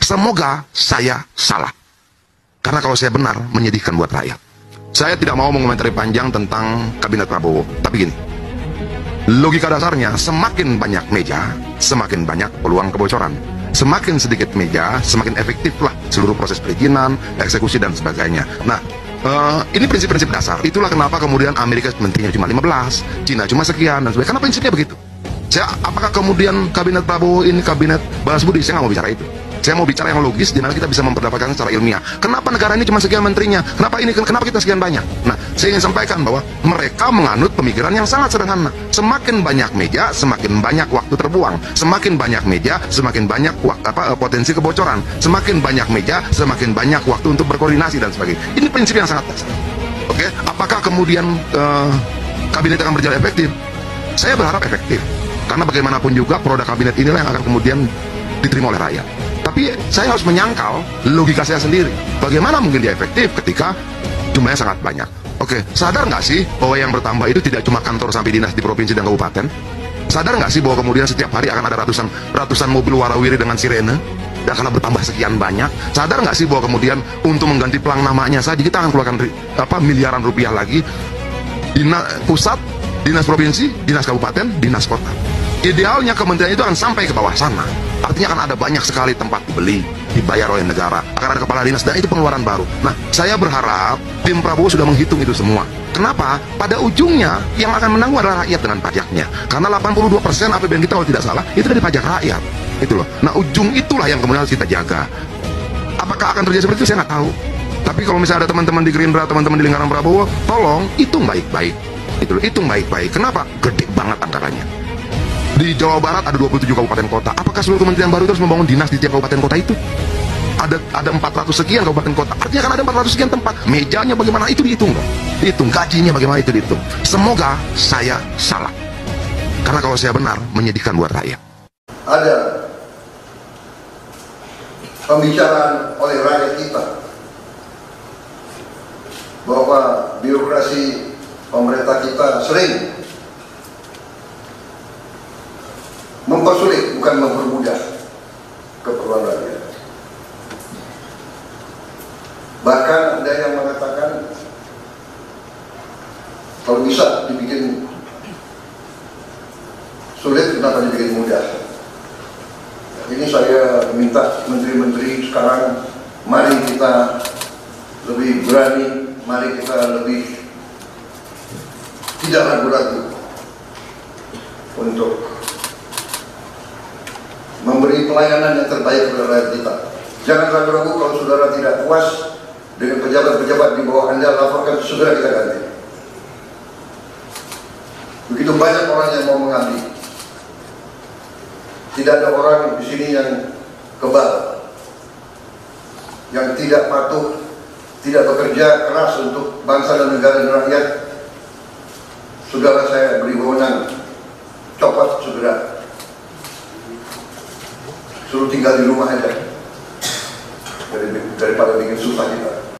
Semoga saya salah. Karena kalau saya benar, menyedihkan buat rakyat. Saya tidak mau mengomentari panjang tentang kabinet Prabowo. Tapi gini, logika dasarnya, semakin banyak meja, semakin banyak peluang kebocoran. Semakin sedikit meja, semakin efektiflah seluruh proses perizinan, eksekusi, dan sebagainya. Nah, ini prinsip-prinsip dasar. Itulah kenapa kemudian Amerika menterinya cuma 15, Cina cuma sekian, dan sebagainya. Karena prinsipnya begitu. Apakah kemudian kabinet Prabowo ini kabinet balas budi? Saya nggak mau bicara itu. Saya mau bicara yang logis, di mana kita bisa memperdapatkan secara ilmiah. Kenapa negara ini cuma sekian menterinya? Kenapa kita sekian banyak? Nah, saya ingin sampaikan bahwa mereka menganut pemikiran yang sangat sederhana. Semakin banyak meja, semakin banyak waktu terbuang. Semakin banyak meja, semakin banyak potensi kebocoran. Semakin banyak meja, semakin banyak waktu untuk berkoordinasi dan sebagainya. Ini prinsip yang sangat dasar. Oke, apakah kemudian kabinet akan berjalan efektif? Saya berharap efektif. Karena bagaimanapun juga produk kabinet inilah yang akan kemudian diterima oleh rakyat. Tapi saya harus menyangkal logika saya sendiri. Bagaimana mungkin dia efektif ketika jumlahnya sangat banyak? Oke, sadar nggak sih bahwa yang bertambah itu tidak cuma kantor sampai dinas di provinsi dan kabupaten? Sadar nggak sih bahwa kemudian setiap hari akan ada ratusan mobil warawiri dengan sirene? Dan karena bertambah sekian banyak, sadar nggak sih bahwa kemudian untuk mengganti pelang namanya saja kita akan keluarkan miliaran rupiah lagi? Dinas pusat, dinas provinsi, dinas kabupaten, dinas kota. Idealnya kementerian itu akan sampai ke bawah sana. Artinya akan ada banyak sekali tempat dibeli, dibayar oleh negara, akan ada kepala dinas, dan itu pengeluaran baru. Nah, saya berharap tim Prabowo sudah menghitung itu semua. Kenapa? Pada ujungnya yang akan menanggung adalah rakyat dengan pajaknya. Karena 82% APBN kita kalau tidak salah itu dari pajak rakyat. Itu loh. Nah, ujung itulah yang kemudian harus kita jaga. Apakah akan terjadi seperti itu? Saya nggak tahu. Tapi kalau misalnya ada teman-teman di Gerindra, teman-teman di lingkaran Prabowo, tolong hitung baik-baik. Itu loh, hitung baik-baik. Kenapa? Gede banget anggarannya. Di Jawa Barat ada 27 kabupaten kota. Apakah seluruh kementerian baru itu harus membangun dinas di tiap kabupaten kota itu? Ada 400 sekian kabupaten kota. Artinya kan ada 400 sekian tempat. Mejanya bagaimana? Itu dihitung dong. Dihitung. Gajinya bagaimana? Itu dihitung. Semoga saya salah. Karena kalau saya benar, menyedihkan buat rakyat. Ada pembicaraan oleh rakyat kita bahwa birokrasi pemerintah kita sering mempersulit, bukan mempermudah keperluan rakyat. Bahkan ada yang mengatakan kalau bisa dibikin sulit, kenapa dibikin mudah? Ini saya minta menteri-menteri sekarang, mari kita lebih berani, mari kita lebih tidak ragu-ragu untuk memberi pelayanan yang terbaik kepada rakyat kita. Jangan ragu-ragu kalau saudara tidak puas dengan pejabat-pejabat di bawah Anda, laporkan, segera kita ganti. Begitu banyak orang yang mau mengabdi. Tidak ada orang di sini yang kebal, yang tidak patuh, tidak bekerja keras untuk bangsa dan negara dan rakyat. Saudara saya beri wewenang, copot segera. Suruh tinggal di rumah aja daripada bikin susah kita.